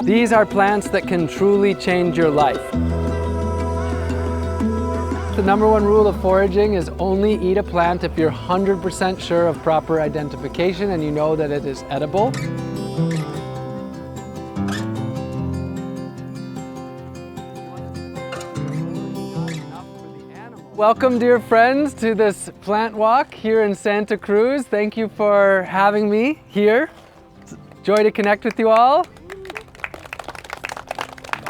These are plants that can truly change your life. The number one rule of foraging is only eat a plant if you're 100% sure of proper identification and you know that it is edible. Welcome, dear friends, to this plant walk here in Santa Cruz. Thank you for having me here. It's a joy to connect with you all.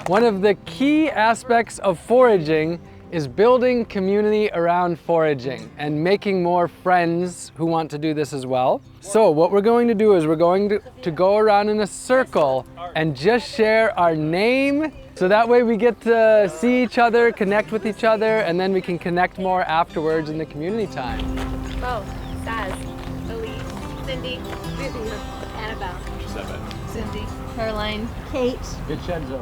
One of the key aspects of foraging is building community around foraging and making more friends who want to do this as well. So what we're going to do is we're going to go around in a circle and just share our name, so that way we get to see each other, connect with each other, and then we can connect more afterwards in the community time. Bo, Saz, Elise, Cindy, Annabelle, Cindy, Caroline, Kate.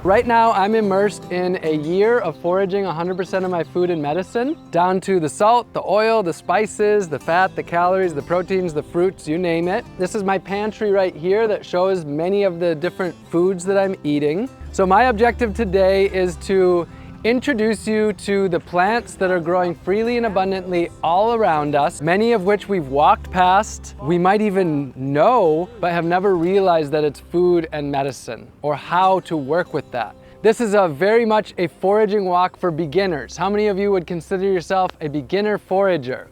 Right now I'm immersed in a year of foraging 100% of my food and medicine, down to the salt, the oil, the spices, the fat, the calories, the proteins, the fruits, you name it. This is my pantry right here that shows many of the different foods that I'm eating. So my objective today is to introduce you to the plants that are growing freely and abundantly all around us, many of which we've walked past, we might even know, but have never realized that it's food and medicine, or how to work with that. This is very much a foraging walk for beginners. How many of you would consider yourself a beginner forager?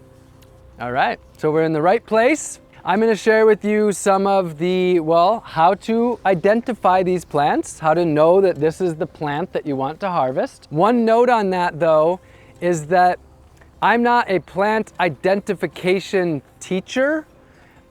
All right, so we're in the right place. I'm going to share with you some of the, how to identify these plants, how to know that this is the plant that you want to harvest. One note on that though is that I'm not a plant identification teacher.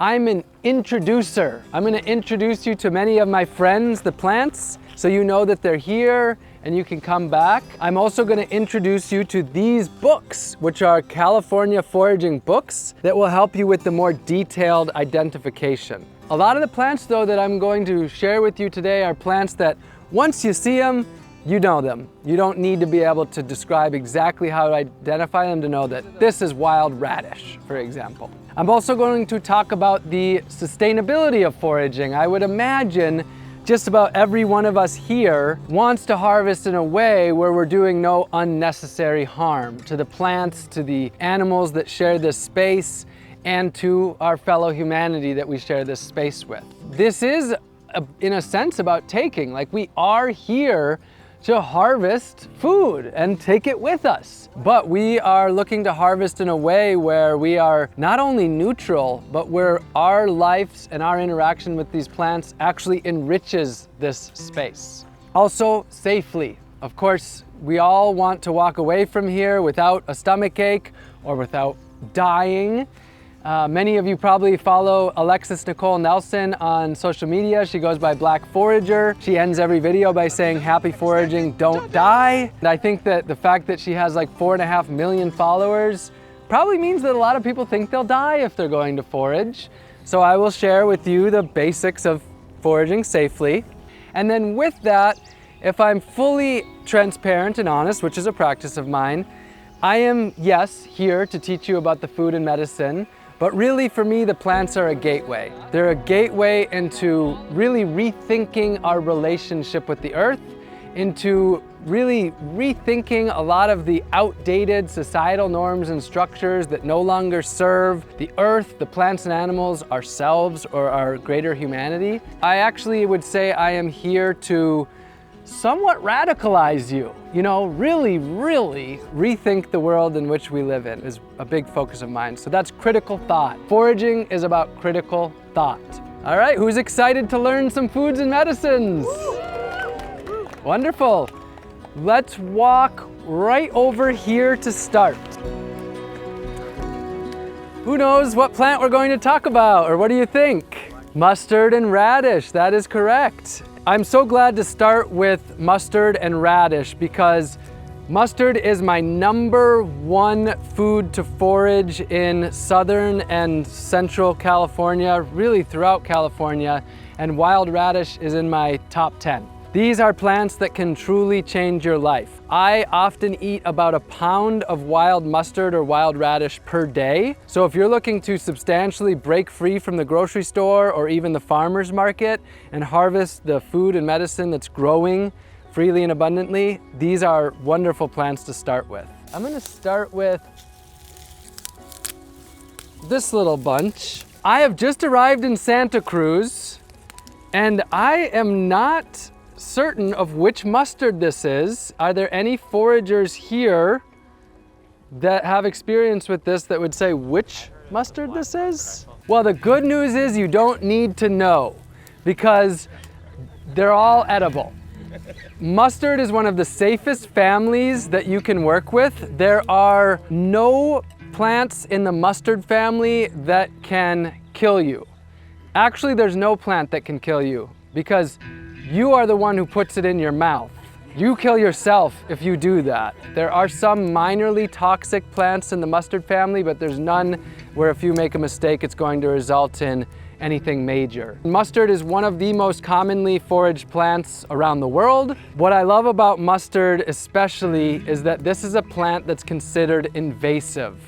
I'm an introducer. I'm going to introduce you to many of my friends, the plants, so you know that they're here and you can come back. I'm also going to introduce you to these books, which are California foraging books that will help you with the more detailed identification. A lot of the plants though that I'm going to share with you today are plants that once you see them, you know them. You don't need to be able to describe exactly how to identify them to know that this is wild radish, for example. I'm also going to talk about the sustainability of foraging. I would imagine just about every one of us here wants to harvest in a way where we're doing no unnecessary harm to the plants, to the animals that share this space, and to our fellow humanity that we share this space with. This is, in a sense, about taking. Like, we are here to harvest food and take it with us. But we are looking to harvest in a way where we are not only neutral, but where our lives and our interaction with these plants actually enriches this space. Also, safely. Of course, we all want to walk away from here without a stomachache or without dying. Many of you probably follow Alexis Nicole Nelson on social media. She goes by Black Forager. She ends every video by saying, "Happy foraging, don't die." And I think that the fact that she has like 4.5 million followers probably means that a lot of people think they'll die if they're going to forage. So I will share with you the basics of foraging safely. And then with that, if I'm fully transparent and honest, which is a practice of mine, I am, yes, here to teach you about the food and medicine. But really, for me, the plants are a gateway. They're a gateway into really rethinking our relationship with the earth, into really rethinking a lot of the outdated societal norms and structures that no longer serve the earth, the plants and animals, ourselves, or our greater humanity. I actually would say I am here to somewhat radicalize you. You know, really rethink the world in which we live in is a big focus of mine. So that's critical thought. Foraging is about critical thought. All right, who's excited to learn some foods and medicines? Wonderful. Let's walk right over here to start. Who knows what plant we're going to talk about, or what do you think? Mustard and radish, that is correct. I'm so glad to start with mustard and radish because mustard is my #1 food to forage in Southern and Central California, really throughout California, and wild radish is in my top 10. These are plants that can truly change your life. I often eat about a pound of wild mustard or wild radish per day. So if you're looking to substantially break free from the grocery store or even the farmer's market and harvest the food and medicine that's growing freely and abundantly, these are wonderful plants to start with. I'm gonna start with this little bunch. I have just arrived in Santa Cruz and I am not certain of which mustard this is. Are there any foragers here that have experience with this that would say which mustard this is? Well, the good news is you don't need to know because they're all edible. Mustard is one of the safest families that you can work with. There are no plants in the mustard family that can kill you. Actually, there's no plant that can kill you because you are the one who puts it in your mouth. You kill yourself if you do that. There are some minorly toxic plants in the mustard family, but there's none where if you make a mistake, it's going to result in anything major. Mustard is one of the most commonly foraged plants around the world. What I love about mustard especially is that this is a plant that's considered invasive.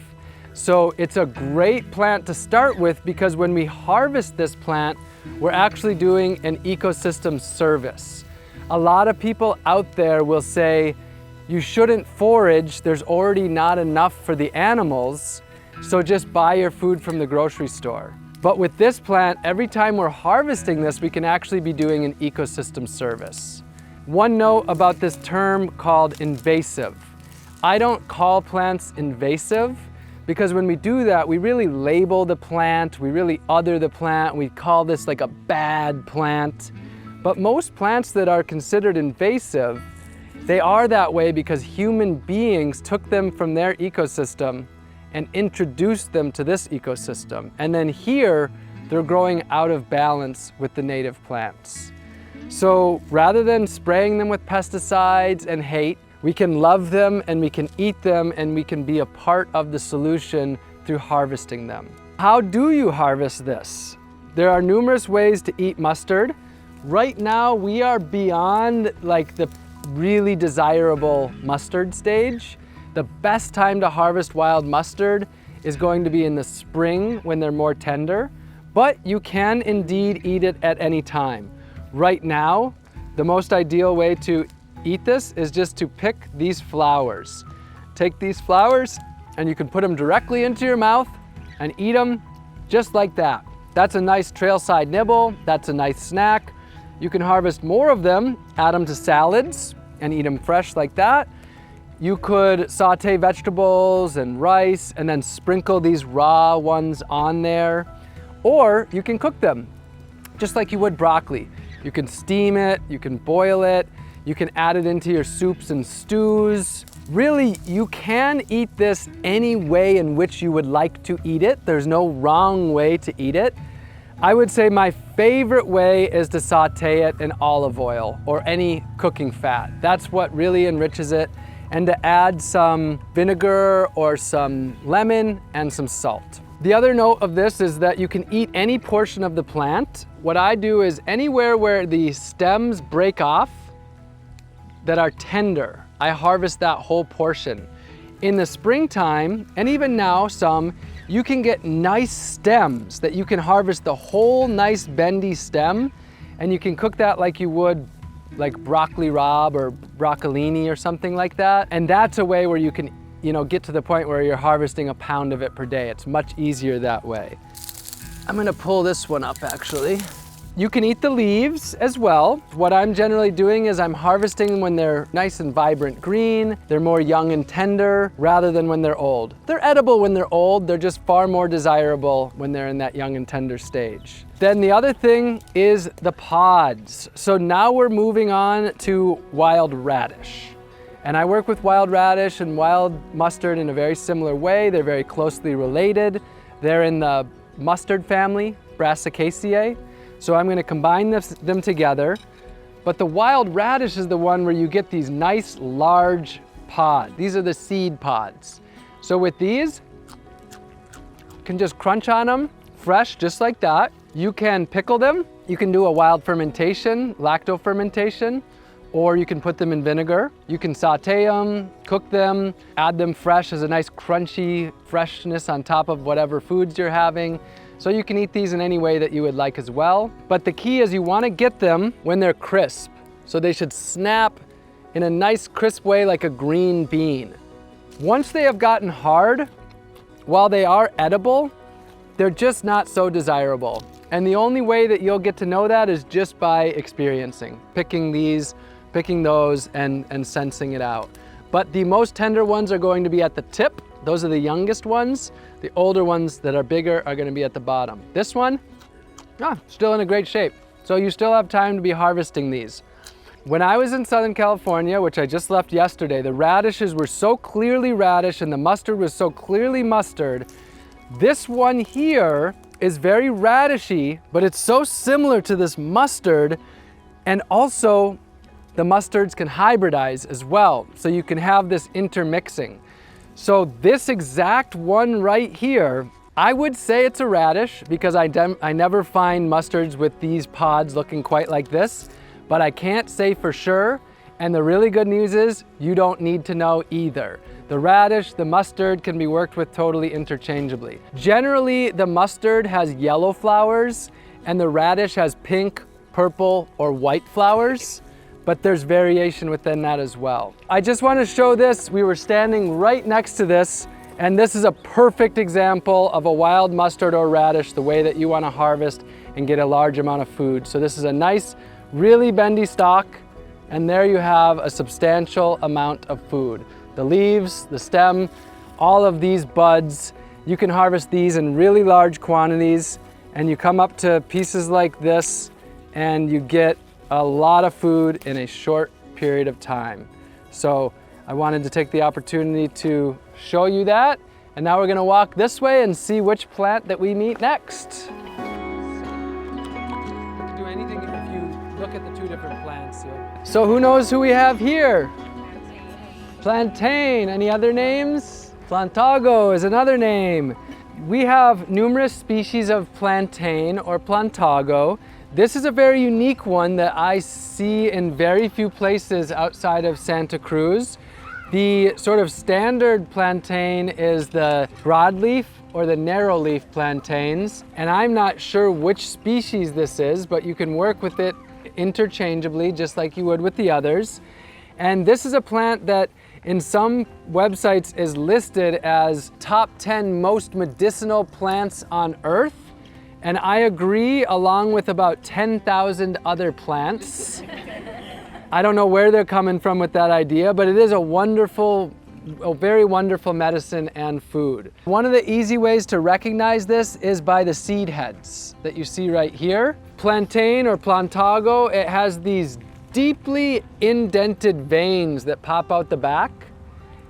So it's a great plant to start with because when we harvest this plant, we're actually doing an ecosystem service. A lot of people out there will say, you shouldn't forage, there's already not enough for the animals, so just buy your food from the grocery store. But with this plant, every time we're harvesting this, we can actually be doing an ecosystem service. One note about this term called invasive. I don't call plants invasive, because when we do that, we really label the plant, we really other the plant, we call this like a bad plant. But most plants that are considered invasive, they are that way because human beings took them from their ecosystem and introduced them to this ecosystem. And then here, they're growing out of balance with the native plants. So rather than spraying them with pesticides and hate, we can love them and we can eat them and we can be a part of the solution through harvesting them. How do you harvest this? There are numerous ways to eat mustard. Right now, we are beyond like the really desirable mustard stage. The best time to harvest wild mustard is going to be in the spring when they're more tender, but you can indeed eat it at any time. Right now, the most ideal way to eat this is just to pick these flowers. Take these flowers and you can put them directly into your mouth and eat them just like that. That's a nice trailside nibble. That's a nice snack. You can harvest more of them, add them to salads and eat them fresh like that. You could saute vegetables and rice and then sprinkle these raw ones on there. Or you can cook them just like you would broccoli. You can steam it, you can boil it, you can add it into your soups and stews. Really, you can eat this any way in which you would like to eat it. There's no wrong way to eat it. I would say my favorite way is to saute it in olive oil or any cooking fat. That's what really enriches it. And to add some vinegar or some lemon and some salt. The other note of this is that you can eat any portion of the plant. What I do is anywhere where the stems break off that are tender, I harvest that whole portion. In the springtime, and even now some, you can get nice stems that you can harvest the whole nice bendy stem, and you can cook that like you would like broccoli rabe or broccolini or something like that. And that's a way where you can, get to the point where you're harvesting a pound of it per day. It's much easier that way. I'm gonna pull this one up actually. You can eat the leaves as well. What I'm generally doing is I'm harvesting when they're nice and vibrant green, they're more young and tender, rather than when they're old. They're edible when they're old, they're just far more desirable when they're in that young and tender stage. Then the other thing is the pods. So now we're moving on to wild radish. And I work with wild radish and wild mustard in a very similar way. They're very closely related. They're in the mustard family, Brassicaceae. So I'm gonna combine them together. But the wild radish is the one where you get these nice large pods. These are the seed pods. So with these, you can just crunch on them, fresh, just like that. You can pickle them You can do a wild fermentation, lacto fermentation, or you can put them in vinegar. You can saute them, cook them, add them fresh as a nice crunchy freshness on top of whatever foods you're having. So you can eat these in any way that you would like as well. But the key is you want to get them when they're crisp. So they should snap in a nice crisp way like a green bean. Once they have gotten hard, while they are edible, they're just not so desirable. And the only way that you'll get to know that is just by experiencing, picking these, picking those, and sensing it out. But the most tender ones are going to be at the tip. Those are the youngest ones. The older ones that are bigger are gonna be at the bottom. This one, still in a great shape. So you still have time to be harvesting these. When I was in Southern California, which I just left yesterday, the radishes were so clearly radish and the mustard was so clearly mustard. This one here is very radishy, but it's so similar to this mustard, and also the mustards can hybridize as well, so you can have this intermixing. So this exact one right here, I would say it's a radish because I never find mustards with these pods looking quite like this, but I can't say for sure. And the really good news is you don't need to know either. The radish, the mustard can be worked with totally interchangeably. Generally, the mustard has yellow flowers and the radish has pink, purple, or white flowers, but there's variation within that as well. I just want to show this. We were standing right next to this, and this is a perfect example of a wild mustard or radish, the way that you want to harvest and get a large amount of food. So this is a nice, really bendy stalk, and there you have a substantial amount of food. The leaves, the stem, all of these buds, you can harvest these in really large quantities, and you come up to pieces like this, and you get a lot of food in a short period of time. So I wanted to take the opportunity to show you that, and now we're gonna walk this way and see which plant that we meet next. Do anything if you look at the two different plants here. So who knows who we have here? Plantain. Any other names? Plantago is another name. We have numerous species of plantain or Plantago. This is a very unique one that I see in very few places outside of Santa Cruz. The sort of standard plantain is the broadleaf or the narrowleaf plantains, and I'm not sure which species this is, but you can work with it interchangeably just like you would with the others. And this is a plant that in some websites is listed as top 10 most medicinal plants on Earth. And I agree, along with about 10,000 other plants. I don't know where they're coming from with that idea, but it is a very wonderful medicine and food. One of the easy ways to recognize this is by the seed heads that you see right here. Plantain or Plantago, it has these deeply indented veins that pop out the back.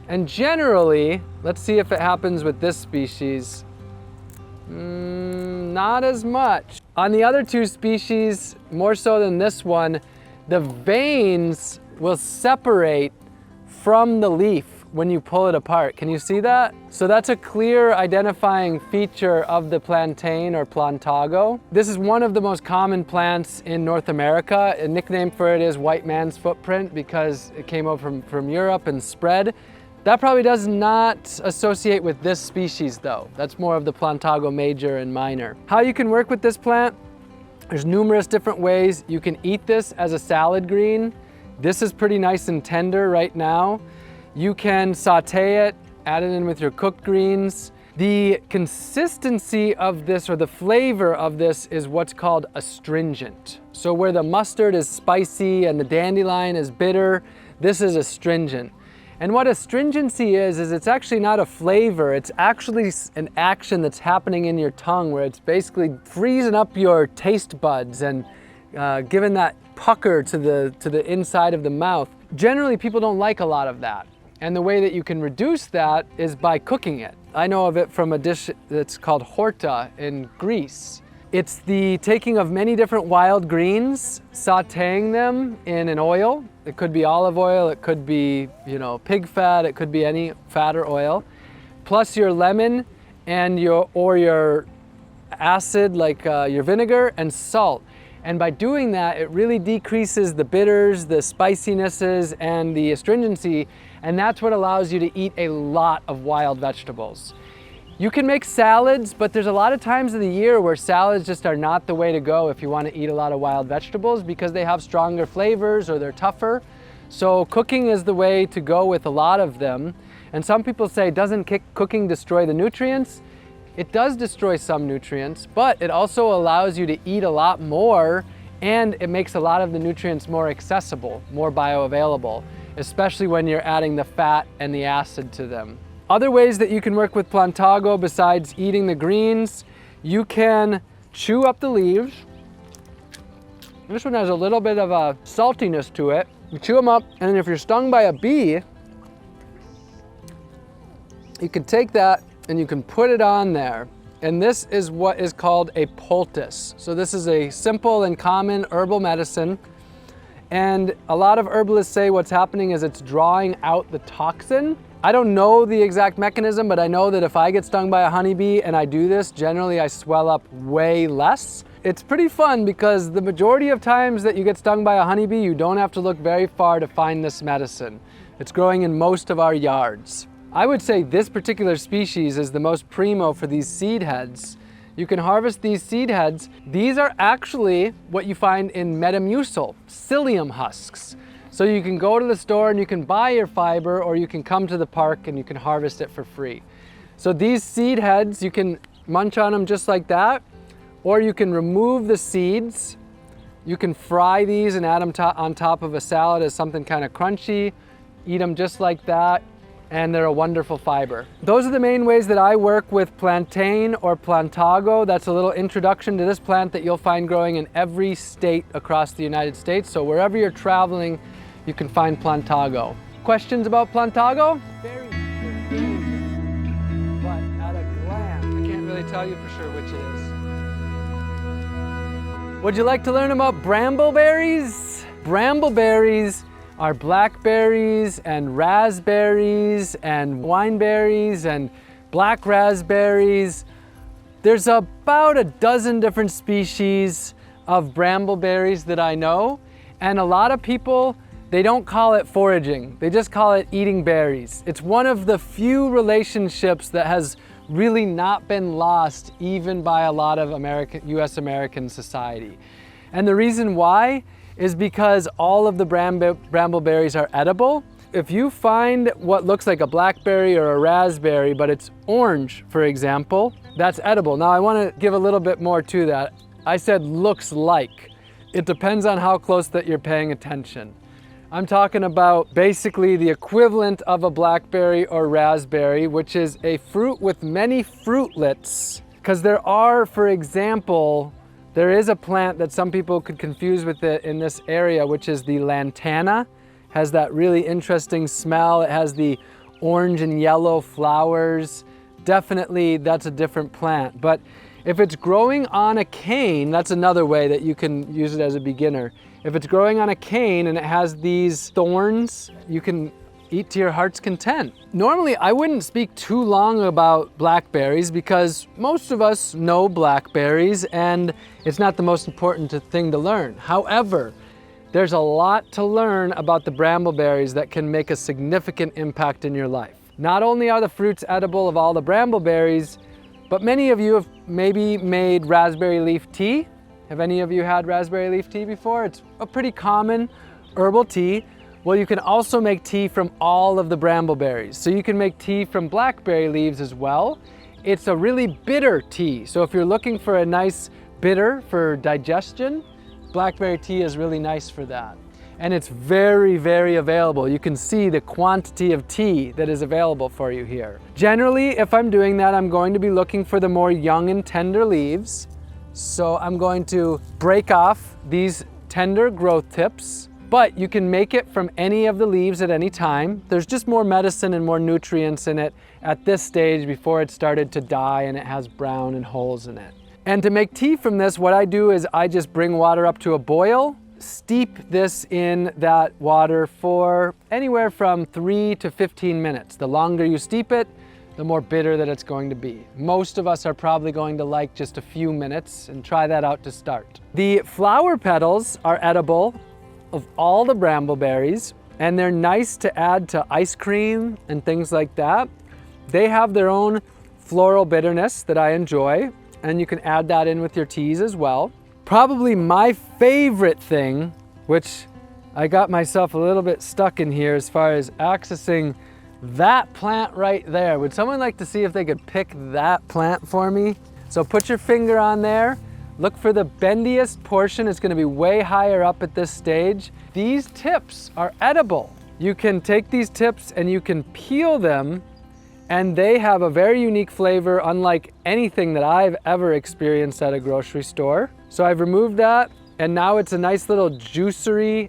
And generally, let's see if it happens with this species. Not as much. On the other two species, more so than this one, the veins will separate from the leaf when you pull it apart. Can you see that? So that's a clear identifying feature of the plantain or Plantago. This is one of the most common plants in North America. A nickname for it is white man's footprint because it came over from Europe and spread. That probably does not associate with this species though. That's more of the Plantago major and minor. How you can work with this plant, there's numerous different ways. You can eat this as a salad green. This is pretty nice and tender right now. You can saute it, add it in with your cooked greens. The consistency of this or the flavor of this is what's called astringent. So where the mustard is spicy and the dandelion is bitter, this is astringent. And what astringency is it's actually not a flavor, it's actually an action that's happening in your tongue where it's basically freezing up your taste buds and giving that pucker to the inside of the mouth. Generally, people don't like a lot of that. And the way that you can reduce that is by cooking it. I know of it from a dish that's called Horta in Greece. It's the taking of many different wild greens, sauteing them in an oil. It could be olive oil, it could be, pig fat, it could be any fat or oil, plus your lemon and your acid, like your vinegar and salt. And by doing that, it really decreases the bitters, the spicinesses, and the astringency, and that's what allows you to eat a lot of wild vegetables. You can make salads, but there's a lot of times of the year where salads just are not the way to go if you want to eat a lot of wild vegetables because they have stronger flavors or they're tougher. So cooking is the way to go with a lot of them. And some people say, doesn't cooking destroy the nutrients? It does destroy some nutrients, but it also allows you to eat a lot more, and it makes a lot of the nutrients more accessible, more bioavailable, especially when you're adding the fat and the acid to them. Other ways that you can work with Plantago besides eating the greens, you can chew up the leaves. This one has a little bit of a saltiness to it. You chew them up, and then if you're stung by a bee, you can take that and you can put it on there. And this is what is called a poultice. So this is a simple and common herbal medicine. And a lot of herbalists say what's happening is it's drawing out the toxin. I don't know the exact mechanism, but I know that if I get stung by a honeybee and I do this, generally I swell up way less. It's pretty fun because the majority of times that you get stung by a honeybee, you don't have to look very far to find this medicine. It's growing in most of our yards. I would say this particular species is the most primo for these seed heads. You can harvest these seed heads. These are actually what you find in Metamucil, psyllium husks. So you can go to the store and you can buy your fiber, or you can come to the park and you can harvest it for free. So these seed heads, you can munch on them just like that, or you can remove the seeds. You can fry these and add them on top of a salad as something kind of crunchy, eat them just like that, and they're a wonderful fiber. Those are the main ways that I work with Plantain or Plantago. That's a little introduction to this plant that you'll find growing in every state across the United States. So wherever you're traveling, you can find Plantago. Questions about Plantago? Very good, but at a glance, I can't really tell you for sure which it is. Would you like to learn about brambleberries? Brambleberries are blackberries and raspberries and wineberries and black raspberries. There's about a dozen different species of brambleberries that I know, and a lot of people, they don't call it foraging, they just call it eating berries. It's one of the few relationships that has really not been lost even by a lot of US American society. And the reason why is because all of the brambleberries are edible. If you find what looks like a blackberry or a raspberry, but it's orange, for example, that's edible. Now I want to give a little bit more to that. I said looks like. It depends on how close that you're paying attention. I'm talking about basically the equivalent of a blackberry or raspberry, which is a fruit with many fruitlets. Because there are, for example, there is a plant that some people could confuse with it in this area, which is the lantana. Has that really interesting smell. It has the orange and yellow flowers. Definitely that's a different plant. But if it's growing on a cane, that's another way that you can use it as a beginner. If it's growing on a cane and it has these thorns, you can eat to your heart's content. Normally, I wouldn't speak too long about blackberries because most of us know blackberries and it's not the most important thing to learn. However, there's a lot to learn about the brambleberries that can make a significant impact in your life. Not only are the fruits edible of all the brambleberries, but many of you have maybe made raspberry leaf tea. Have any of you had raspberry leaf tea before? It's a pretty common herbal tea. Well, you can also make tea from all of the brambleberries. So you can make tea from blackberry leaves as well. It's a really bitter tea. So if you're looking for a nice bitter for digestion, blackberry tea is really nice for that. And it's very, very available. You can see the quantity of tea that is available for you here. Generally, if I'm doing that, I'm going to be looking for the more young and tender leaves. So I'm going to break off these tender growth tips, but you can make it from any of the leaves at any time. There's just more medicine and more nutrients in it at this stage before it started to die and it has brown and holes in it. And to make tea from this, what I do is I just bring water up to a boil, steep this in that water for anywhere from 3 to 15 minutes. The longer you steep it, the more bitter that it's going to be. Most of us are probably going to like just a few minutes, and try that out to start. The flower petals are edible of all the brambleberries, and they're nice to add to ice cream and things like that. They have their own floral bitterness that I enjoy, and you can add that in with your teas as well. Probably my favorite thing, which I got myself a little bit stuck in here as far as accessing that plant right there. Would someone like to see if they could pick that plant for me? So put your finger on there. Look for the bendiest portion. It's going to be way higher up at this stage. These tips are edible. You can take these tips and you can peel them, and they have a very unique flavor, unlike anything that I've ever experienced at a grocery store. So I've removed that, and now it's a nice little juicy,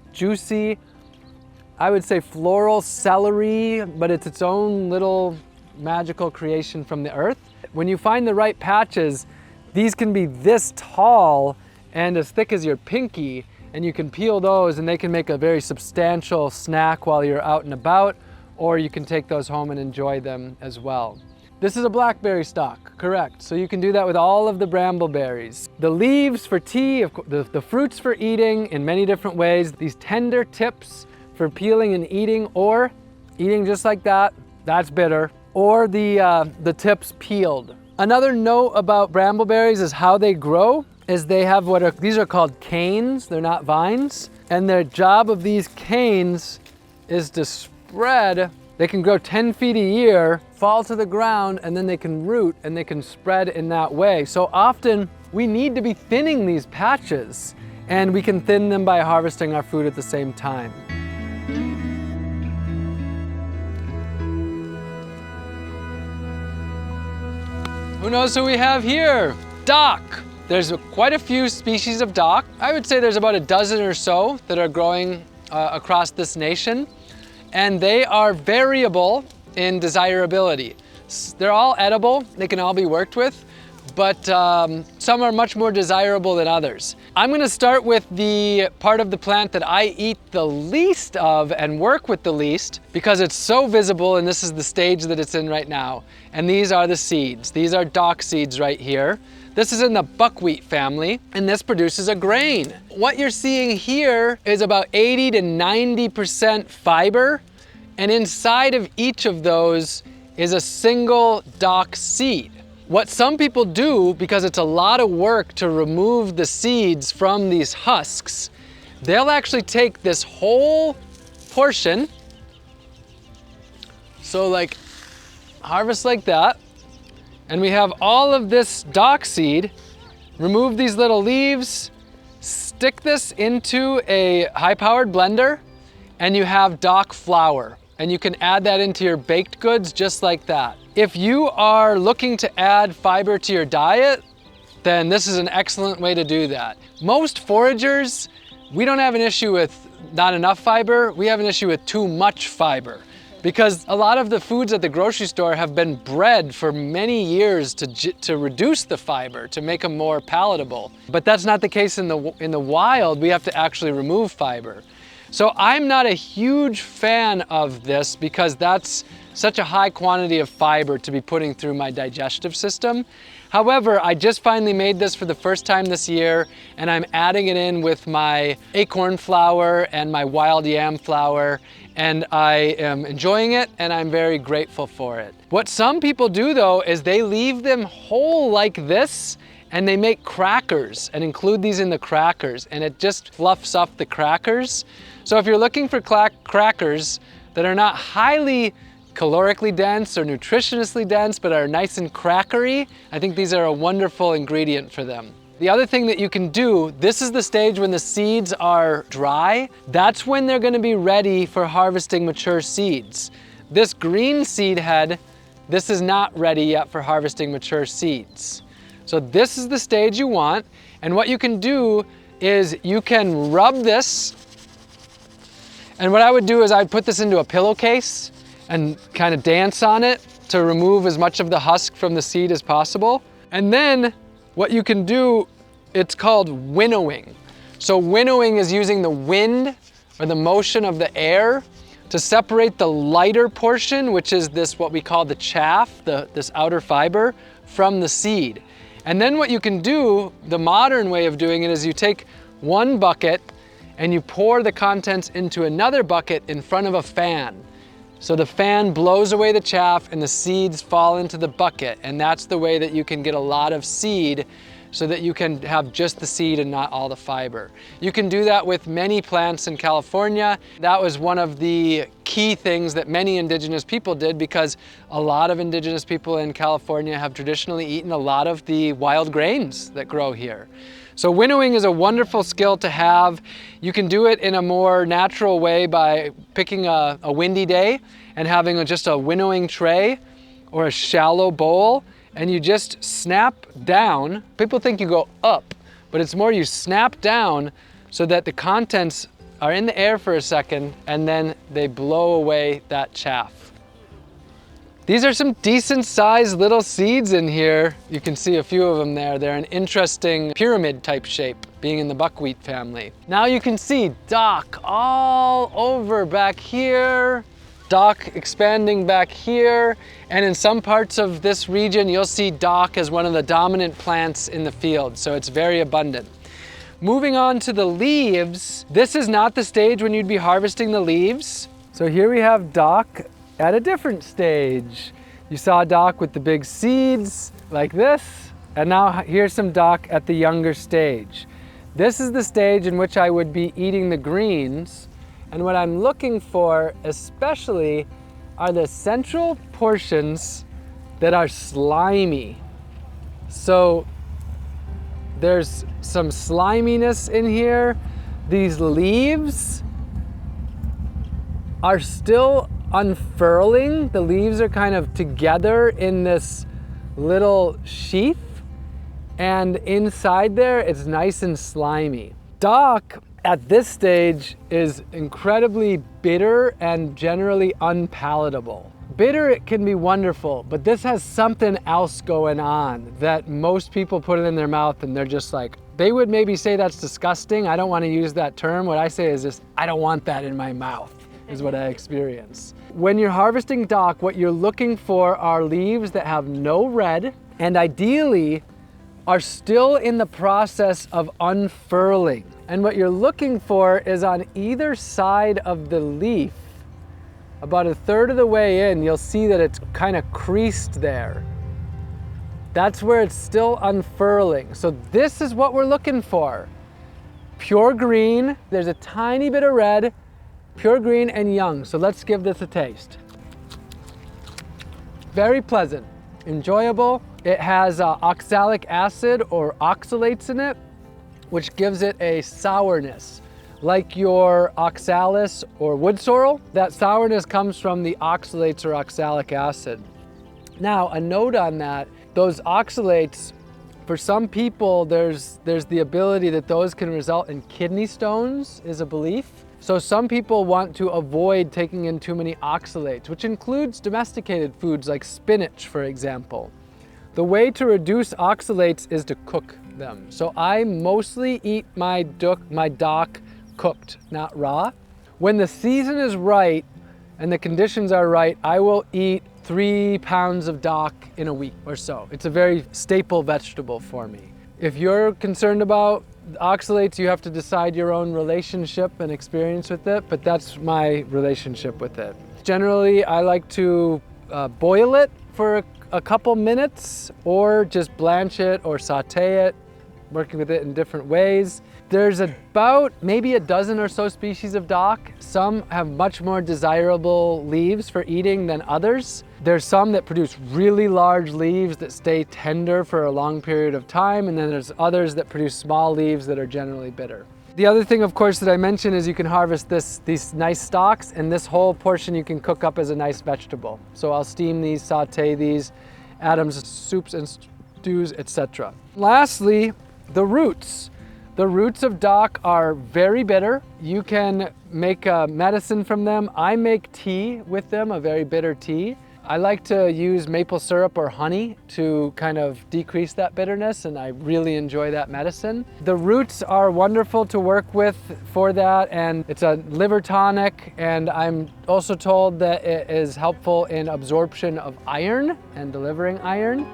I would say floral celery, but it's its own little magical creation from the earth. When you find the right patches, these can be this tall and as thick as your pinky, and you can peel those and they can make a very substantial snack while you're out and about, or you can take those home and enjoy them as well. This is a blackberry stalk, correct. So you can do that with all of the brambleberries. The leaves for tea, the fruits for eating in many different ways, these tender tips for peeling and eating, or eating just like that, that's bitter, or the tips peeled. Another note about brambleberries is how they grow, is they have these are called canes, they're not vines, and the job of these canes is to spread. They can grow 10 feet a year, fall to the ground, and then they can root and they can spread in that way. So often we need to be thinning these patches, and we can thin them by harvesting our food at the same time. Who knows who we have here? Dock. There's quite a few species of dock. I would say there's about a dozen or so that are growing across this nation, and they are variable in desirability. They're all edible, they can all be worked with, but some are much more desirable than others. I'm gonna start with the part of the plant that I eat the least of and work with the least, because it's so visible, and this is the stage that it's in right now. And these are the seeds. These are dock seeds right here. This is in the buckwheat family, and this produces a grain. What you're seeing here is about 80 to 90% fiber, and inside of each of those is a single dock seed. What some people do, because it's a lot of work to remove the seeds from these husks, they'll actually take this whole portion, so like harvest like that, and we have all of this dock seed, remove these little leaves, stick this into a high-powered blender, and you have dock flour. And you can add that into your baked goods just like that. If you are looking to add fiber to your diet, then this is an excellent way to do that. Most foragers, we don't have an issue with not enough fiber, we have an issue with too much fiber. Because a lot of the foods at the grocery store have been bred for many years to reduce the fiber, to make them more palatable. But that's not the case in the wild. We have to actually remove fiber. So I'm not a huge fan of this because that's such a high quantity of fiber to be putting through my digestive system. However, I just finally made this for the first time this year, and I'm adding it in with my acorn flour and my wild yam flour, and I am enjoying it, and I'm very grateful for it. What some people do though is they leave them whole like this, and they make crackers and include these in the crackers, and it just fluffs up the crackers. So if you're looking for crackers that are not highly calorically dense or nutritionally dense, but are nice and crackery, I think these are a wonderful ingredient for them. The other thing that you can do, this is the stage when the seeds are dry. That's when they're gonna be ready for harvesting mature seeds. This green seed head, this is not ready yet for harvesting mature seeds. So this is the stage you want, and what you can do is you can rub this, and what I would do is I'd put this into a pillowcase and kind of dance on it to remove as much of the husk from the seed as possible. And then what you can do, it's called winnowing. So winnowing is using the wind or the motion of the air to separate the lighter portion, which is this, what we call the chaff, this outer fiber, from the seed. And then what you can do, the modern way of doing it, is you take one bucket and you pour the contents into another bucket in front of a fan. So the fan blows away the chaff and the seeds fall into the bucket. And that's the way that you can get a lot of seed, so that you can have just the seed and not all the fiber. You can do that with many plants in California. That was one of the key things that many indigenous people did, because a lot of indigenous people in California have traditionally eaten a lot of the wild grains that grow here. So winnowing is a wonderful skill to have. You can do it in a more natural way by picking a windy day and having just a winnowing tray or a shallow bowl, and you just snap down. People think you go up, but it's more you snap down so that the contents are in the air for a second and then they blow away that chaff. These are some decent sized little seeds in here. You can see a few of them there. They're an interesting pyramid type shape, being in the buckwheat family. Now you can see dock all over back here, dock expanding back here, and in some parts of this region you'll see dock as one of the dominant plants in the field, so it's very abundant. Moving on to the leaves, this is not the stage when you'd be harvesting the leaves. So here we have dock at a different stage. You saw dock with the big seeds like this, and now here's some dock at the younger stage. This is the stage in which I would be eating the greens. And what I'm looking for especially are the central portions that are slimy. So there's some sliminess in here. These leaves are still unfurling. The leaves are kind of together in this little sheath, and inside there it's nice and slimy. Dock at this stage is incredibly bitter and generally unpalatable. Bitter, it can be wonderful, but this has something else going on that most people put it in their mouth and they're just like, they would maybe say that's disgusting. I don't want to use that term. What I say is just, I don't want that in my mouth, is what I experience. When you're harvesting dock, what you're looking for are leaves that have no red and ideally are still in the process of unfurling. And what you're looking for is on either side of the leaf, about a third of the way in, you'll see that it's kind of creased there. That's where it's still unfurling. So this is what we're looking for. Pure green, there's a tiny bit of red, pure green and young. So let's give this a taste. Very pleasant, enjoyable. It has oxalic acid or oxalates in it, which gives it a sourness. Like your oxalis or wood sorrel, that sourness comes from the oxalates or oxalic acid. Now, a note on that, those oxalates, for some people, there's the ability that those can result in kidney stones, is a belief. So some people want to avoid taking in too many oxalates, which includes domesticated foods like spinach, for example. The way to reduce oxalates is to cook them. So I mostly eat my dock cooked, not raw. When the season is right and the conditions are right, I will eat 3 pounds of dock in a week or so. It's a very staple vegetable for me. If you're concerned about oxalates, you have to decide your own relationship and experience with it, but that's my relationship with it. Generally, I like to boil it for a couple minutes, or just blanch it or saute it, working with it in different ways. There's about maybe a dozen or so species of dock. Some have much more desirable leaves for eating than others. There's some that produce really large leaves that stay tender for a long period of time, and then there's others that produce small leaves that are generally bitter. The other thing, of course, that I mentioned is you can harvest these nice stalks, and this whole portion you can cook up as a nice vegetable. So I'll steam these, saute these, add them to soups and stews, etc. Lastly, the roots. The roots of dock are very bitter. You can make a medicine from them. I make tea with them, a very bitter tea. I like to use maple syrup or honey to kind of decrease that bitterness, and I really enjoy that medicine. The roots are wonderful to work with for that, and it's a liver tonic, and I'm also told that it is helpful in absorption of iron and delivering iron.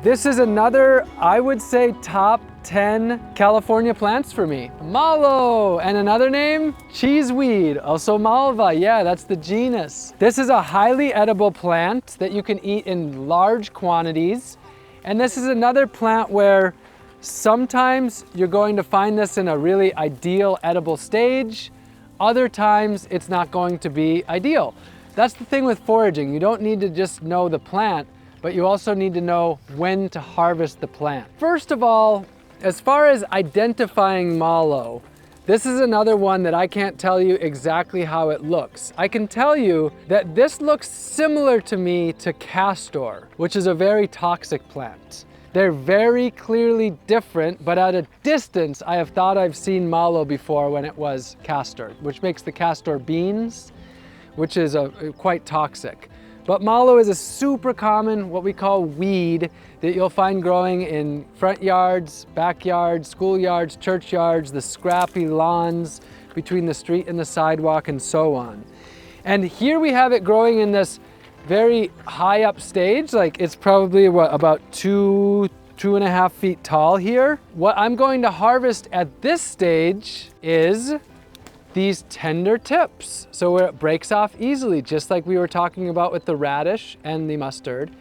This is another, I would say, top 10 California plants for me. Mallow, and another name, cheeseweed, also malva, yeah, that's the genus. This is a highly edible plant that you can eat in large quantities. And this is another plant where sometimes you're going to find this in a really ideal edible stage. Other times it's not going to be ideal. That's the thing with foraging. You don't need to just know the plant, but you also need to know when to harvest the plant. First of all, as far as identifying mallow, this is another one that I can't tell you exactly how it looks. I can tell you that this looks similar to me to castor, which is a very toxic plant. They're very clearly different, but at a distance, I have thought I've seen mallow before when it was castor, which makes the castor beans, which is quite toxic. But mallow is a super common, what we call weed, that you'll find growing in front yards, backyards, schoolyards, churchyards, the scrappy lawns between the street and the sidewalk, and so on. And here we have it growing in this very high up stage, like it's probably what, about 2.5 feet tall here. What I'm going to harvest at this stage is these tender tips. So where it breaks off easily, just like we were talking about with the radish and the mustard.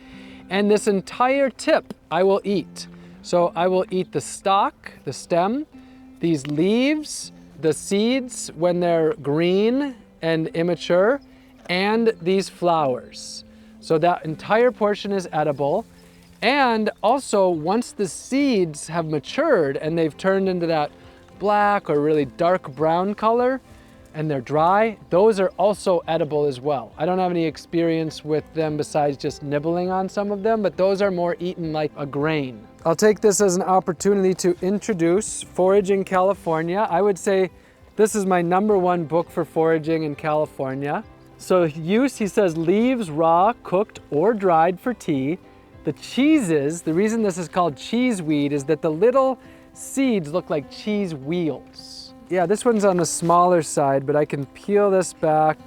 And this entire tip I will eat. So I will eat the stalk, the stem, these leaves, the seeds when they're green and immature, and these flowers. So that entire portion is edible. And also, once the seeds have matured and they've turned into that black or really dark brown color and they're dry, those are also edible as well. I don't have any experience with them besides just nibbling on some of them, but those are more eaten like a grain. I'll take this as an opportunity to introduce Foraging California. I would say this is my #1 book for foraging in California. So use, he says, leaves raw, cooked, or dried for tea. The cheeses, the reason this is called cheeseweed is that the little seeds look like cheese wheels. Yeah, this one's on the smaller side, but I can peel this back.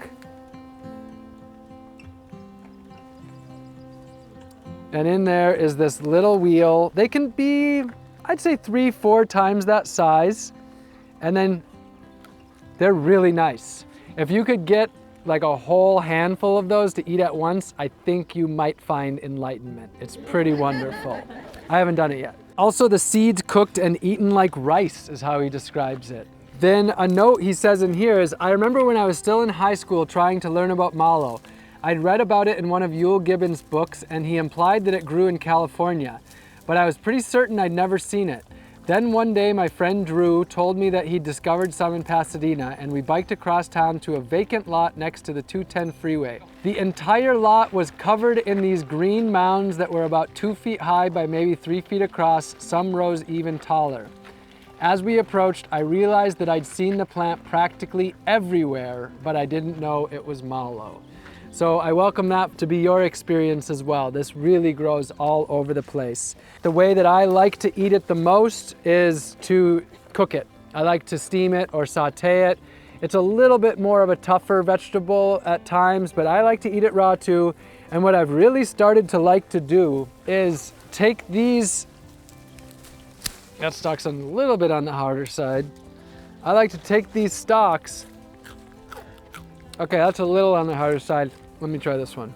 And in there is this little wheel. They can be, I'd say 3-4 times that size. And then they're really nice. If you could get like a whole handful of those to eat at once, I think you might find enlightenment. It's pretty wonderful. I haven't done it yet. Also, the seeds cooked and eaten like rice is how he describes it. Then a note he says in here is, I remember when I was still in high school trying to learn about mallow. I'd read about it in one of Yule Gibbons' books, and he implied that it grew in California, but I was pretty certain I'd never seen it. Then one day my friend Drew told me that he'd discovered some in Pasadena, and we biked across town to a vacant lot next to the 210 freeway. The entire lot was covered in these green mounds that were about 2 feet high by maybe 3 feet across, some rows even taller. As we approached, I realized that I'd seen the plant practically everywhere, but I didn't know it was mallow. So I welcome that to be your experience as well. This really grows all over the place. The way that I like to eat it the most is to cook it. I like to steam it or saute it. It's a little bit more of a tougher vegetable at times, but I like to eat it raw too. And what I've really started to like to do is take these, that stalk's a little bit on the harder side. I like to take these stalks. Okay, that's a little on the harder side. Let me try this one.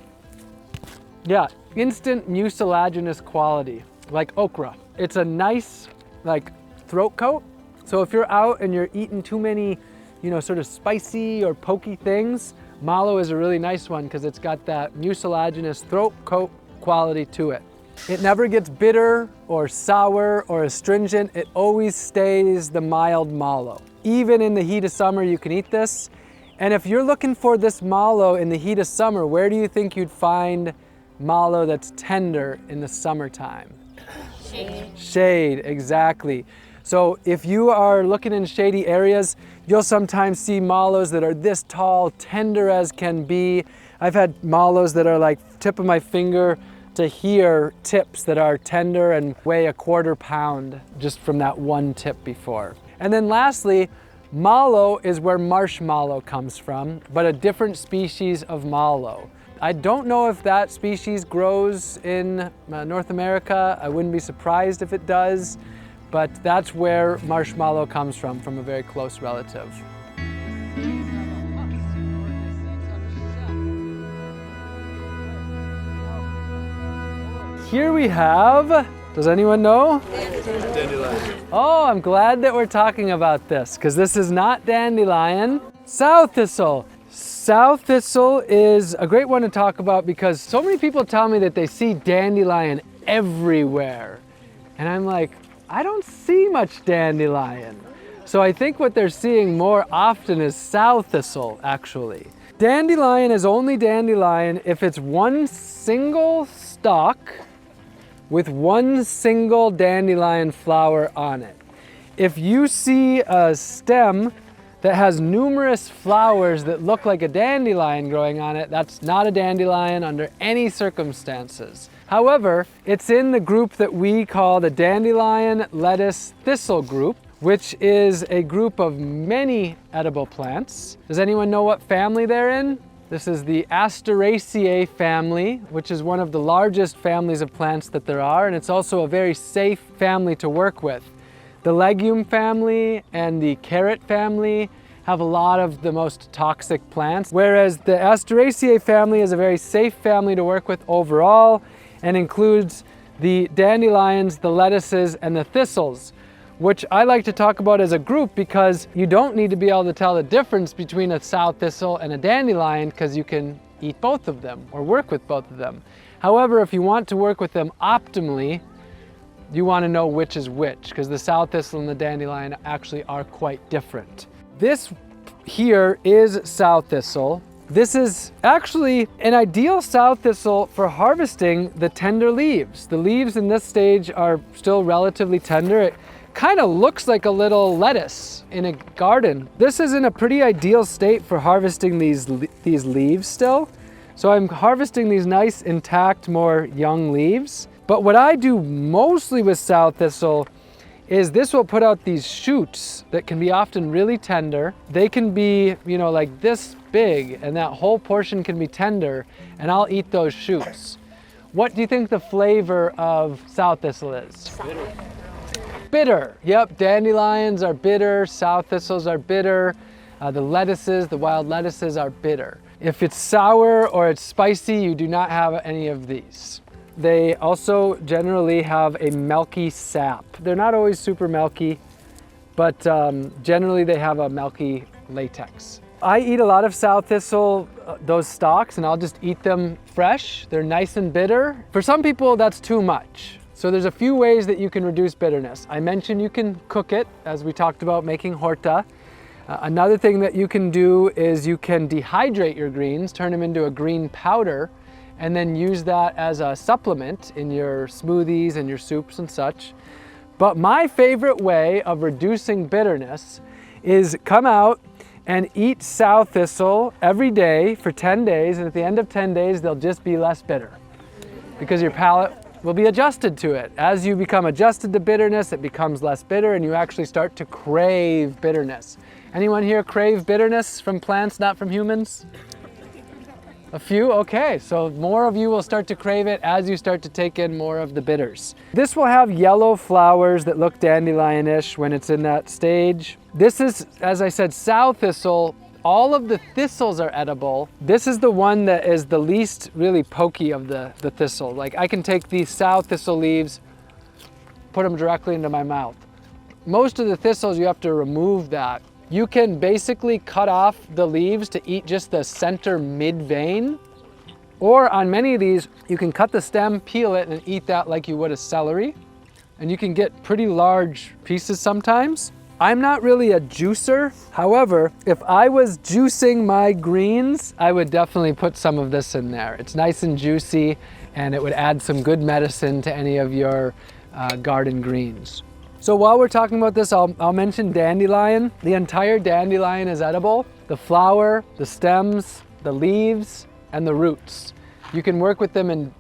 Yeah, instant mucilaginous quality, like okra. It's a nice, like, throat coat. So if you're out and you're eating too many, sort of spicy or pokey things, mallow is a really nice one because it's got that mucilaginous throat coat quality to it. It never gets bitter or sour or astringent. It always stays the mild mallow. Even in the heat of summer, you can eat this. And if you're looking for this mallow in the heat of summer, where do you think you'd find mallow that's tender in the summertime? Shade. Shade, exactly. So if you are looking in shady areas, you'll sometimes see mallows that are this tall, tender as can be. I've had mallows that are like tip of my finger to here tips that are tender and weigh a quarter pound just from that one tip before. And then lastly, mallow is where marshmallow comes from, but a different species of mallow. I don't know if that species grows in North America. I wouldn't be surprised if it does, but that's where marshmallow comes from a very close relative. Here we have, does anyone know? Dandelion. Oh, I'm glad that we're talking about this, because this is not dandelion. Sow thistle. Sow thistle is a great one to talk about because so many people tell me that they see dandelion everywhere. And I'm like, I don't see much dandelion. So I think what they're seeing more often is sow thistle, actually. Dandelion is only dandelion if it's one single stalk with one single dandelion flower on it. If you see a stem that has numerous flowers that look like a dandelion growing on it, that's not a dandelion under any circumstances. However, it's in the group that we call the dandelion lettuce thistle group, which is a group of many edible plants. Does anyone know what family they're in? This is the Asteraceae family, which is one of the largest families of plants that there are, and it's also a very safe family to work with. The legume family and the carrot family have a lot of the most toxic plants, whereas the Asteraceae family is a very safe family to work with overall and includes the dandelions, the lettuces, and the thistles, which I like to talk about as a group because you don't need to be able to tell the difference between a sow thistle and a dandelion because you can eat both of them or work with both of them. However, if you want to work with them optimally, you want to know which is which, because the sow thistle and the dandelion actually are quite different. This here is sow thistle. This is actually an ideal sow thistle for harvesting the tender leaves. The leaves in this stage are still relatively tender. It kind of looks like a little lettuce in a garden. This is in a pretty ideal state for harvesting these leaves still. So I'm harvesting these nice, intact, more young leaves. But what I do mostly with sow thistle is this will put out these shoots that can be often really tender. They can be, you know, like this big, and that whole portion can be tender, and I'll eat those shoots. What do you think the flavor of sow thistle is? Bitter. Bitter. Yep, dandelions are bitter, sow thistles are bitter. The lettuces, the wild lettuces are bitter. If it's sour or it's spicy, you do not have any of these. They also generally have a milky sap. They're not always super milky, but generally they have a milky latex. I eat a lot of sow thistle, those stalks, and I'll just eat them fresh. They're nice and bitter. For some people, that's too much. So there's a few ways that you can reduce bitterness. I mentioned you can cook it, as we talked about making Horta. Another thing that you can do is you can dehydrate your greens, turn them into a green powder, and then use that as a supplement in your smoothies and your soups and such. But my favorite way of reducing bitterness is come out and eat sow thistle every day for 10 days, and at the end of 10 days, they'll just be less bitter because your palate will be adjusted to it. As you become adjusted to bitterness, it becomes less bitter and you actually start to crave bitterness. Anyone here crave bitterness from plants, not from humans? A few? Okay, so more of you will start to crave it as you start to take in more of the bitters. This will have yellow flowers that look dandelion-ish when it's in that stage. This is, as I said, sow thistle. All of the thistles are edible. This is the one that is the least really pokey of the thistle. Like I can take these sow thistle leaves, put them directly into my mouth. Most of the thistles, you have to remove that. You can basically cut off the leaves to eat just the center mid-vein. Or on many of these, you can cut the stem, peel it, and eat that like you would a celery. And you can get pretty large pieces sometimes. I'm not really a juicer. However, if I was juicing my greens, I would definitely put some of this in there. It's nice and juicy, and it would add some good medicine to any of your garden greens. So while we're talking about this, I'll mention dandelion. The entire dandelion is edible. The flower, the stems, the leaves, and the roots. You can work with them in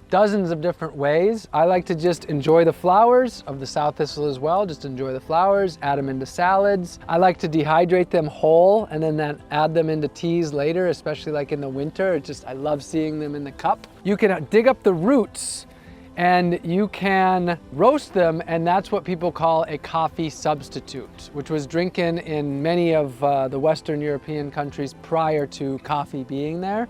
dozens of different ways. I like to just enjoy the flowers of the sow thistle as well, just enjoy the flowers, add them into salads. I like to dehydrate them whole and then add them into teas later, especially like in the winter. I love seeing them in the cup. You can dig up the roots and you can roast them, and that's what people call a coffee substitute, which was drinking in many of the Western European countries prior to coffee being there.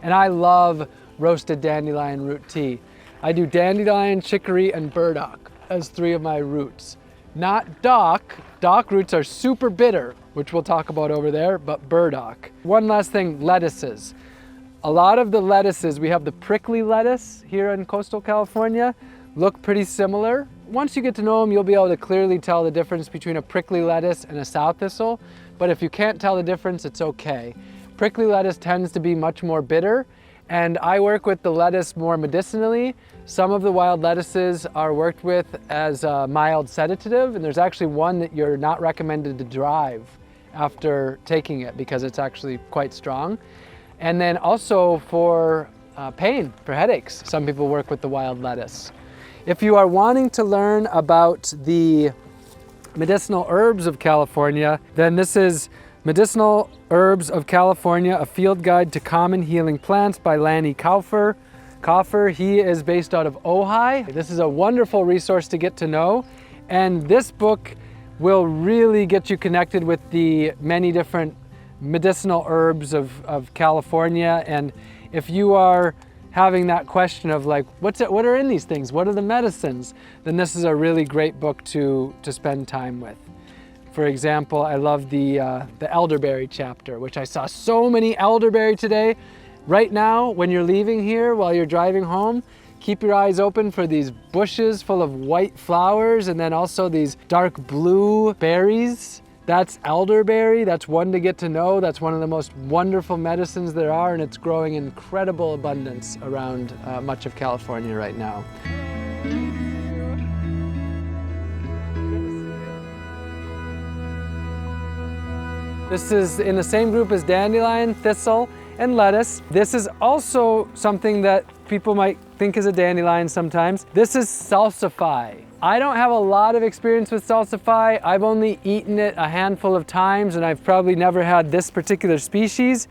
And I love roasted dandelion root tea. I do dandelion, chicory, and burdock as 3 of my roots. Not dock. Dock roots are super bitter, which we'll talk about over there, but burdock. One last thing, lettuces. A lot of the lettuces, we have the prickly lettuce here in coastal California, look pretty similar. Once you get to know them, you'll be able to clearly tell the difference between a prickly lettuce and a sow thistle, but if you can't tell the difference, it's okay. Prickly lettuce tends to be much more bitter, and I work with the lettuce more medicinally. Some of the wild lettuces are worked with as a mild sedative, and there's actually one that you're not recommended to drive after taking it because it's actually quite strong. And then also for pain, for headaches, some people work with the wild lettuce. If you are wanting to learn about the medicinal herbs of California, then this is Medicinal Herbs of California, a field guide to common healing plants by Lanny Kaufer. He is based out of Ojai. This is a wonderful resource to get to know. And this book will really get you connected with the many different medicinal herbs of California. And if you are having that question of like, what are in these things? What are the medicines? Then this is a really great book to spend time with. For example, I love the elderberry chapter, which I saw so many elderberry today. Right now, when you're leaving here, while you're driving home, keep your eyes open for these bushes full of white flowers and then also these dark blue berries. That's elderberry. That's one to get to know. That's one of the most wonderful medicines there are, and it's growing in incredible abundance around much of California right now. This is in the same group as dandelion, thistle, and lettuce. This is also something that people might think is a dandelion sometimes. This is Salsify. I don't have a lot of experience with Salsify. I've only eaten it a handful of times, and I've probably never had this particular species.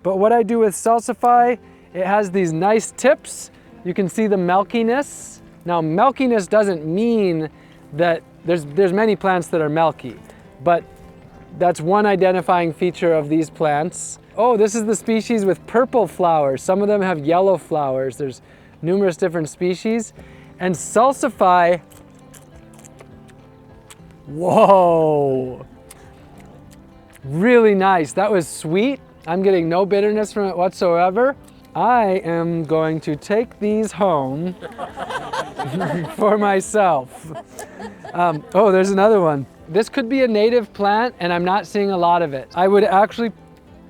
But what I do with Salsify, it has these nice tips. You can see the milkiness. Now, milkiness doesn't mean that there's many plants that are milky, but that's one identifying feature of these plants. Oh, this is the species with purple flowers. Some of them have yellow flowers. There's numerous different species. And Salsify, whoa, really nice. That was sweet. I'm getting no bitterness from it whatsoever. I am going to take these home for myself. Oh, there's another one. This could be a native plant, and I'm not seeing a lot of it. I would actually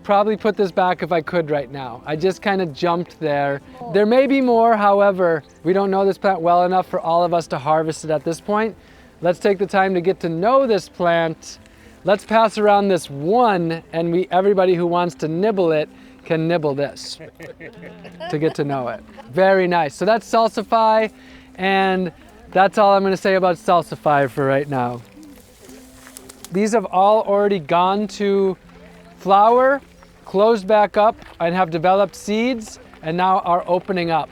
probably put this back if I could right now. I just kind of jumped there. There may be more, however, we don't know this plant well enough for all of us to harvest it at this point. Let's take the time to get to know this plant. Let's pass around this one, and everybody who wants to nibble it can nibble this to get to know it. Very nice. So that's Salsify, and that's all I'm going to say about Salsify for right now. These have all already gone to flower, closed back up, and have developed seeds, and now are opening up.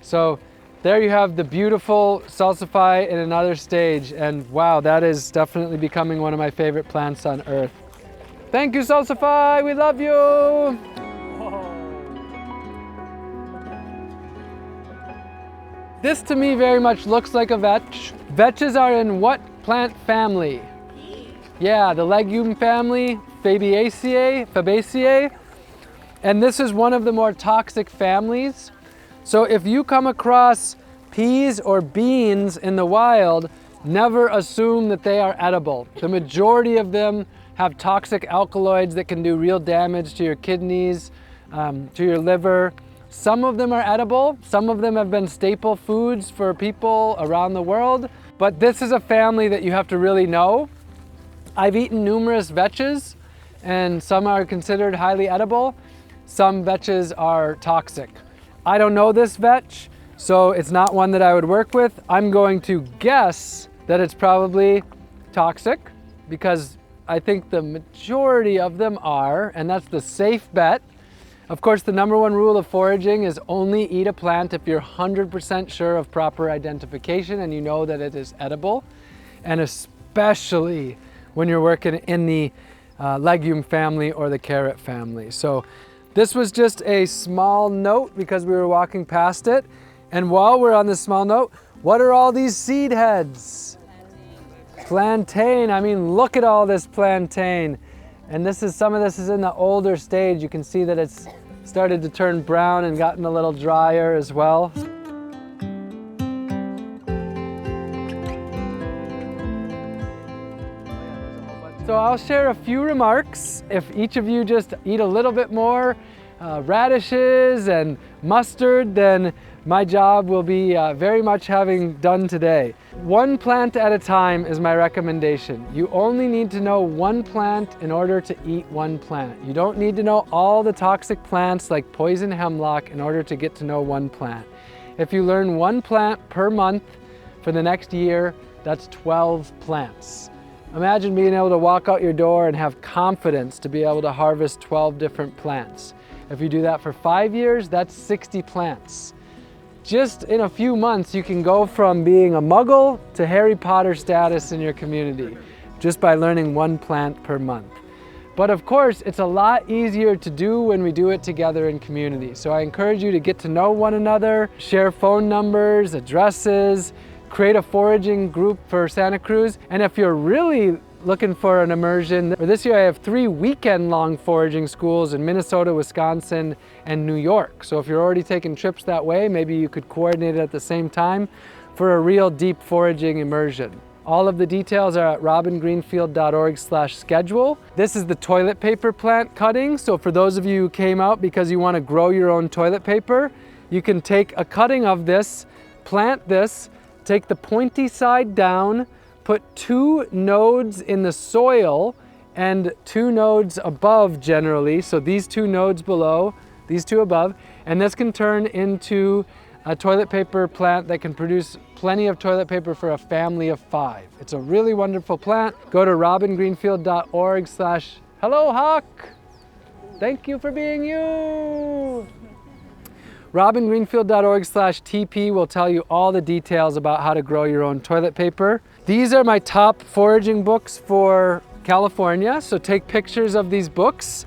So there you have the beautiful Salsify in another stage, and wow, that is definitely becoming one of my favorite plants on earth. Thank you, Salsify, we love you! This to me very much looks like a vetch. Vetches are in what plant family? Yeah, the legume family, Fabaceae. And this is one of the more toxic families. So if you come across peas or beans in the wild, never assume that they are edible. The majority of them have toxic alkaloids that can do real damage to your kidneys, to your liver. Some of them are edible. Some of them have been staple foods for people around the world. but this is a family that you have to really know. I've eaten numerous vetches, and some are considered highly edible. Some vetches are toxic. I don't know this vetch, so it's not one that I would work with. I'm going to guess that it's probably toxic because I think the majority of them are, and that's the safe bet. Of course, the number one rule of foraging is only eat a plant if you're 100% sure of proper identification and you know that it is edible, and especially when you're working in the legume family or the carrot family. So this was just a small note because we were walking past it. And while we're on this small note, what are all these seed heads? Plantain. I mean, look at all this plantain. And this is, some of this is in the older stage. You can see that it's started to turn brown and gotten a little drier as well. So I'll share a few remarks. If each of you just eat a little bit more radishes and mustard, then my job will be very much having done today. One plant at a time is my recommendation. You only need to know one plant in order to eat one plant. You don't need to know all the toxic plants like poison hemlock in order to get to know one plant. If you learn one plant per month for the next year, that's 12 plants. Imagine being able to walk out your door and have confidence to be able to harvest 12 different plants. If you do that for 5 years, that's 60 plants. Just in a few months, you can go from being a muggle to Harry Potter status in your community, just by learning one plant per month. But of course, it's a lot easier to do when we do it together in community. So I encourage you to get to know one another, share phone numbers, addresses, create a foraging group for Santa Cruz. And if you're really looking for an immersion, this year I have 3 weekend-long foraging schools in Minnesota, Wisconsin, and New York. So if you're already taking trips that way, maybe you could coordinate it at the same time for a real deep foraging immersion. All of the details are at robingreenfield.org/schedule. This is the toilet paper plant cutting. So for those of you who came out because you want to grow your own toilet paper, you can take a cutting of this, plant this, take the pointy side down, put 2 nodes in the soil and 2 nodes above generally. So these 2 nodes below, these 2 above, and this can turn into a toilet paper plant that can produce plenty of toilet paper for a family of 5. It's a really wonderful plant. Go to robingreenfield.org/hello Hawk. Thank you for being you. robingreenfield.org/TP will tell you all the details about how to grow your own toilet paper. These are my top foraging books for California, so take pictures of these books.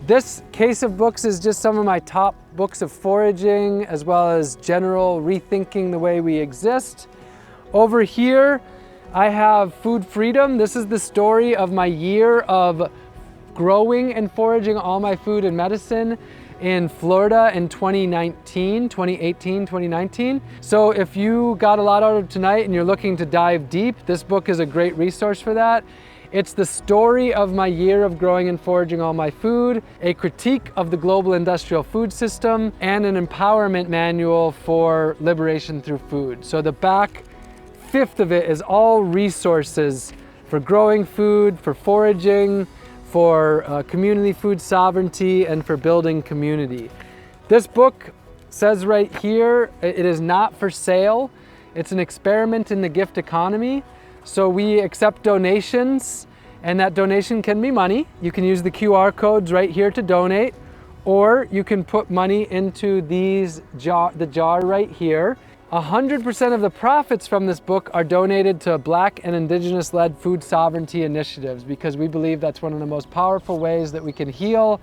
This case of books is just some of my top books of foraging, as well as general rethinking the way we exist. Over here, I have Food Freedom. This is the story of my year of growing and foraging all my food and medicine in Florida in 2018, 2019. So if you got a lot out of tonight and you're looking to dive deep, this book is a great resource for that. It's the story of my year of growing and foraging all my food, a critique of the global industrial food system, and an empowerment manual for liberation through food. So the back fifth of it is all resources for growing food, for foraging, for community food sovereignty, and for building community. This book says right here, it is not for sale. It's an experiment in the gift economy. So we accept donations, and that donation can be money. You can use the QR codes right here to donate, or you can put money into the jar right here. 100% of the profits from this book are donated to Black and Indigenous-led food sovereignty initiatives, because we believe that's one of the most powerful ways that we can heal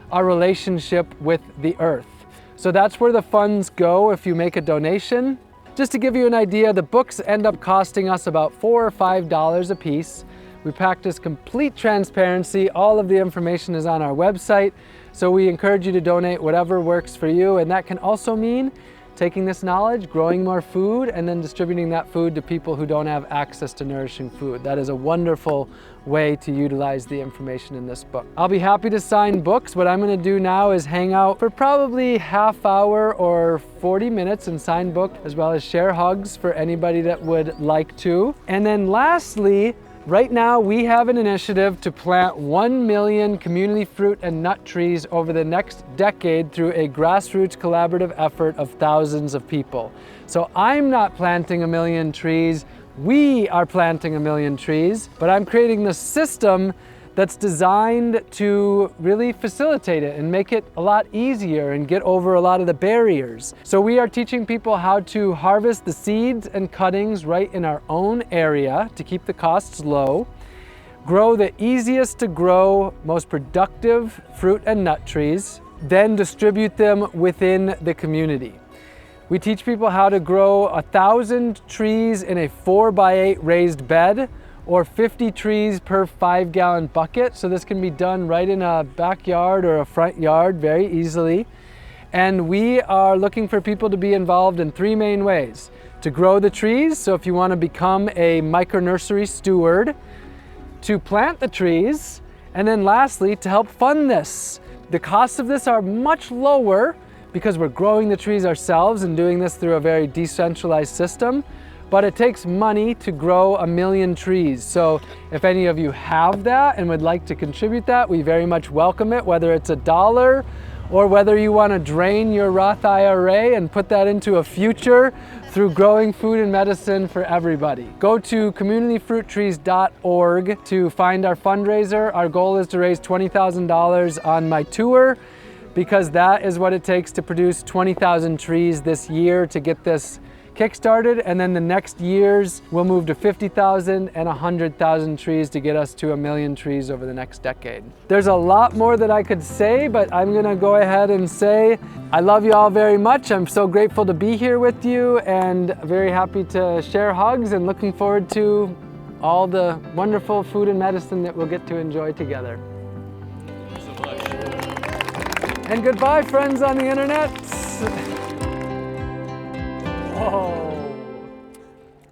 our relationship with the earth. So that's where the funds go if you make a donation. Just to give you an idea, the books end up costing us about $4 or $5 a piece. We practice complete transparency. All of the information is on our website. So we encourage you to donate whatever works for you. And that can also mean taking this knowledge, growing more food, and then distributing that food to people who don't have access to nourishing food. That is a wonderful way to utilize the information in this book. I'll be happy to sign books. What I'm going to do now is hang out for probably half hour or 40 minutes and sign book, as well as share hugs for anybody that would like to. And then lastly, right now we have an initiative to plant 1 million community fruit and nut trees over the next decade through a grassroots collaborative effort of thousands of people. So I'm not planting 1 million trees, we are planting 1 million trees, but I'm creating the system that's designed to really facilitate it and make it a lot easier and get over a lot of the barriers. So we are teaching people how to harvest the seeds and cuttings right in our own area to keep the costs low, grow the easiest to grow, most productive fruit and nut trees, then distribute them within the community. We teach people how to grow 1,000 trees in a 4x8 raised bed, or 50 trees per 5-gallon bucket. So this can be done right in a backyard or a front yard very easily. And we are looking for people to be involved in 3 main ways. To grow the trees, so if you want to become a micro nursery steward, to plant the trees, and then lastly, to help fund this. The costs of this are much lower because we're growing the trees ourselves and doing this through a very decentralized system. But it takes money to grow 1 million trees. So if any of you have that and would like to contribute that, we very much welcome it, whether it's $1 or whether you want to drain your Roth IRA and put that into a future through growing food and medicine for everybody. Go to communityfruittrees.org to find our fundraiser. Our goal is to raise $20,000 on my tour, because that is what it takes to produce 20,000 trees this year to get this kickstarted, and then the next years we'll move to 50,000 and 100,000 trees to get us to 1 million trees over the next decade. There's a lot more that I could say, but I'm gonna go ahead and say I love you all very much. I'm so grateful to be here with you and very happy to share hugs, and looking forward to all the wonderful food and medicine that we'll get to enjoy together. Thank you so much. And goodbye, friends on the internet. Oh.